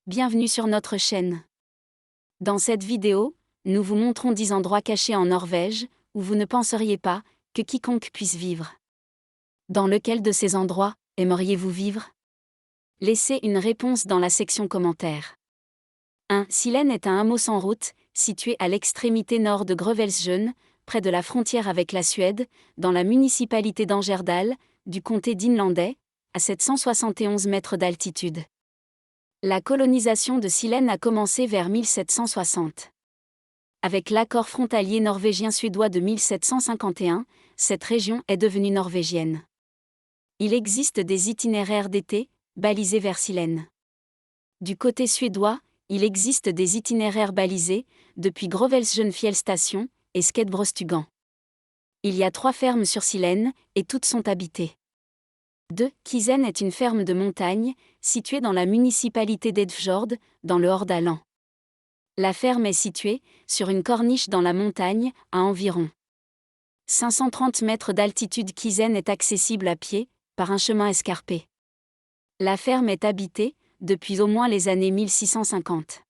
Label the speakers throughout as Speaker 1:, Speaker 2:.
Speaker 1: Bienvenue sur notre chaîne. Dans cette vidéo, nous vous montrons 10 endroits cachés en Norvège, où vous ne penseriez pas que quiconque puisse vivre. Dans lequel de ces endroits aimeriez-vous vivre? Laissez une réponse dans la section commentaires. 1. Silen est un hameau sans route, situé à l'extrémité nord de Grevelsjøen, près de la frontière avec la Suède, dans la municipalité d'Angerdal, du comté d'Innlandet, à 771 mètres d'altitude. La colonisation de Silen a commencé vers 1760. Avec l'accord frontalier norvégien-suédois de 1751, cette région est devenue norvégienne. Il existe des itinéraires d'été, balisés vers Silen. Du côté suédois, il existe des itinéraires balisés, depuis Grevelsjøen Fjellstation et Skedbrostugan. Il y a 3 fermes sur Silen, et toutes sont habitées. 2. Kisen est une ferme de montagne, située dans la municipalité d'Edfjord, dans le Hordaland. La ferme est située, sur une corniche dans la montagne, à environ 530 mètres d'altitude. Kisen est accessible à pied, par un chemin escarpé. La ferme est habitée, depuis au moins les années 1650.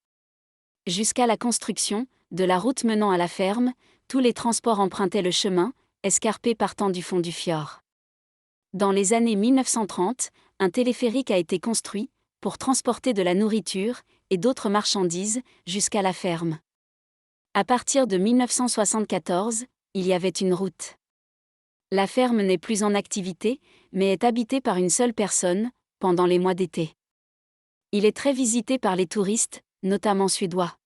Speaker 1: Jusqu'à la construction de la route menant à la ferme, tous les transports empruntaient le chemin, escarpé partant du fond du fjord. Dans les années 1930, un téléphérique a été construit, pour transporter de la nourriture et d'autres marchandises jusqu'à la ferme. À partir de 1974, il y avait une route. La ferme n'est plus en activité, mais est habitée par une seule personne, pendant les mois d'été. Il est très visité par les touristes, notamment suédois.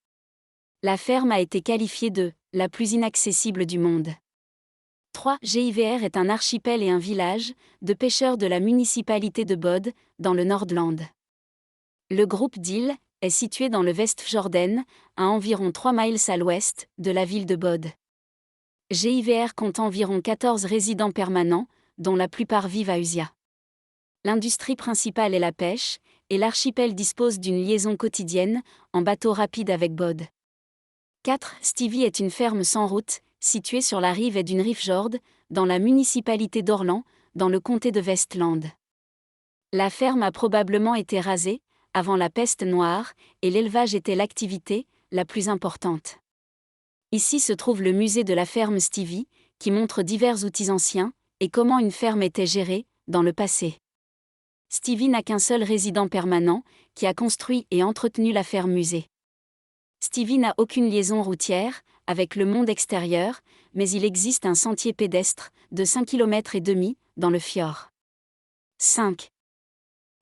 Speaker 1: La ferme a été qualifiée de « la plus inaccessible du monde ». 3. GIVR est un archipel et un village de pêcheurs de la municipalité de Bod, dans le Nordland. Le groupe d'îles est situé dans le Vestfjorden, à environ 3 miles à l'ouest de la ville de Bod. GIVR compte environ 14 résidents permanents, dont la plupart vivent à Usia. L'industrie principale est la pêche, et l'archipel dispose d'une liaison quotidienne, en bateau rapide avec Bod. 4. Stevie est une ferme sans route, située sur la rive et d'une Rifjord, dans la municipalité d'Orland, dans le comté de Vestland. La ferme a probablement été rasée, avant la peste noire, et l'élevage était l'activité la plus importante. Ici se trouve le musée de la ferme Stevie, qui montre divers outils anciens, et comment une ferme était gérée, dans le passé. Stevie n'a qu'un seul résident permanent, qui a construit et entretenu la ferme musée. Stevie n'a aucune liaison routière avec le monde extérieur, mais il existe un sentier pédestre de 5,5 km dans le fjord. 5.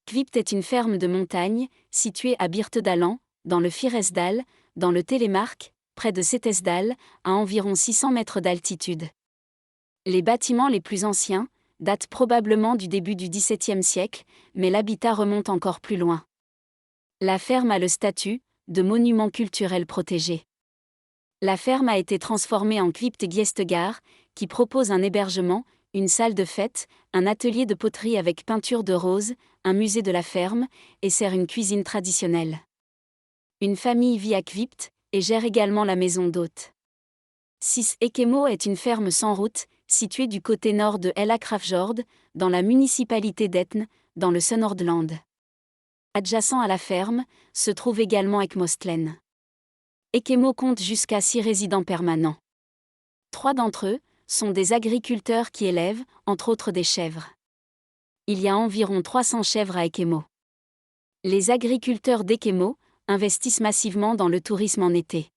Speaker 1: Kvipt est une ferme de montagne située à Birtedalan, dans le Fyresdal, dans le Telemark, près de Setesdal, à environ 600 mètres d'altitude. Les bâtiments les plus anciens datent probablement du début du XVIIe siècle, mais l'habitat remonte encore plus loin. La ferme a le statut de monument culturel protégé. La ferme a été transformée en Kvipt Gjestegard, qui propose un hébergement, une salle de fête, un atelier de poterie avec peinture de rose, un musée de la ferme, et sert une cuisine traditionnelle. Une famille vit à Kvipt, et gère également la maison d'hôtes. 6. Ekemo est une ferme sans route, située du côté nord de Helakrafjord, dans la municipalité d'Etne, dans le Sunnhordland. Adjacent à la ferme, se trouve également Ekmostlen. Ekemo compte jusqu'à 6 résidents permanents. 3 d'entre eux sont des agriculteurs qui élèvent, entre autres des chèvres. Il y a environ 300 chèvres à Ekemo. Les agriculteurs d'Ekemo investissent massivement dans le tourisme en été.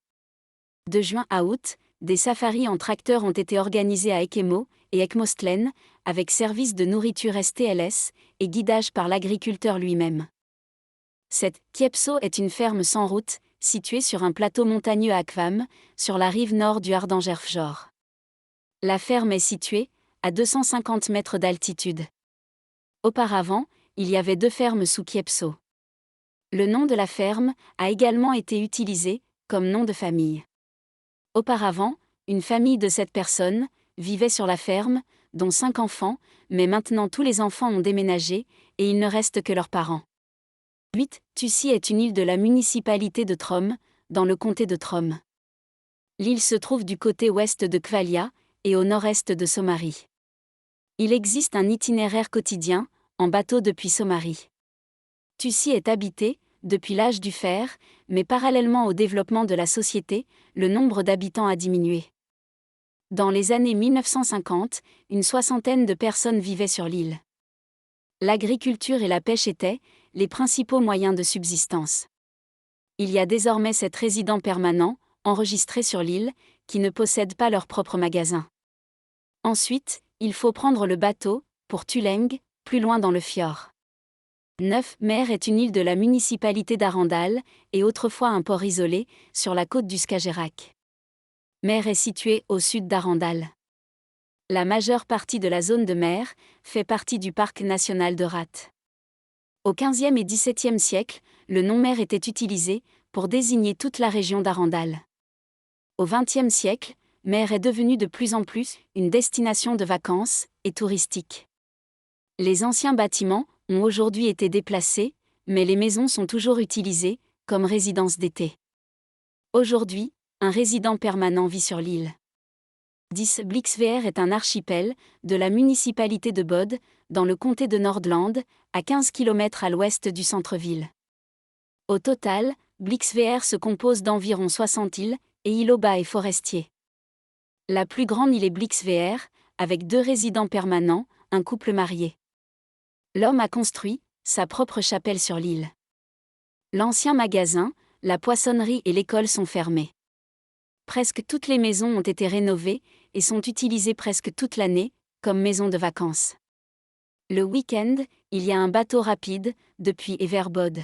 Speaker 1: De juin à août, des safaris en tracteur ont été organisés à Ekemo et Ekmostlen, avec service de nourriture STLS et guidage par l'agriculteur lui-même. 7. Kiepso est une ferme sans route, située sur un plateau montagneux à Kvam, sur la rive nord du Hardangerfjord. La ferme est située à 250 mètres d'altitude. Auparavant, il y avait 2 fermes sous Kiepso. Le nom de la ferme a également été utilisé comme nom de famille. Auparavant, une famille de 7 personnes vivait sur la ferme, dont 5 enfants, mais maintenant tous les enfants ont déménagé, et il ne reste que leurs parents. 8. Tussi est une île de la municipalité de Trom, dans le comté de Trom. L'île se trouve du côté ouest de Kvalja, et au nord-est de Somari. Il existe un itinéraire quotidien, en bateau depuis Somari. Tussi est habité depuis l'âge du fer, mais parallèlement au développement de la société, le nombre d'habitants a diminué. Dans les années 1950, une soixantaine de personnes vivaient sur l'île. L'agriculture et la pêche étaient les principaux moyens de subsistance. Il y a désormais 7 résidents permanents, enregistrés sur l'île, qui ne possèdent pas leur propre magasin. Ensuite, il faut prendre le bateau, pour Tuleng, plus loin dans le fjord. 9. Mer est une île de la municipalité d'Arendal, et autrefois un port isolé, sur la côte du Skagerrak. Mer est située au sud d'Arendal. La majeure partie de la zone de mer fait partie du parc national de Rat. Au XVe et XVIIe siècle, le nom mer était utilisé pour désigner toute la région d'Arendal. Au XXe siècle, mer est devenue de plus en plus une destination de vacances et touristique. Les anciens bâtiments ont aujourd'hui été déplacés, mais les maisons sont toujours utilisées comme résidence d'été. Aujourd'hui, un résident permanent vit sur l'île. 10. Blixveer est un archipel de la municipalité de Bod, dans le comté de Nordland, à 15 km à l'ouest du centre-ville. Au total, Blixveer se compose d'environ 60 îles et îlots bas et forestiers. La plus grande île est Blixveer, avec 2 résidents permanents, un couple marié. L'homme a construit sa propre chapelle sur l'île. L'ancien magasin, la poissonnerie et l'école sont fermés. Presque toutes les maisons ont été rénovées et sont utilisées presque toute l'année comme maisons de vacances. Le week-end, il y a un bateau rapide depuis et vers Bod.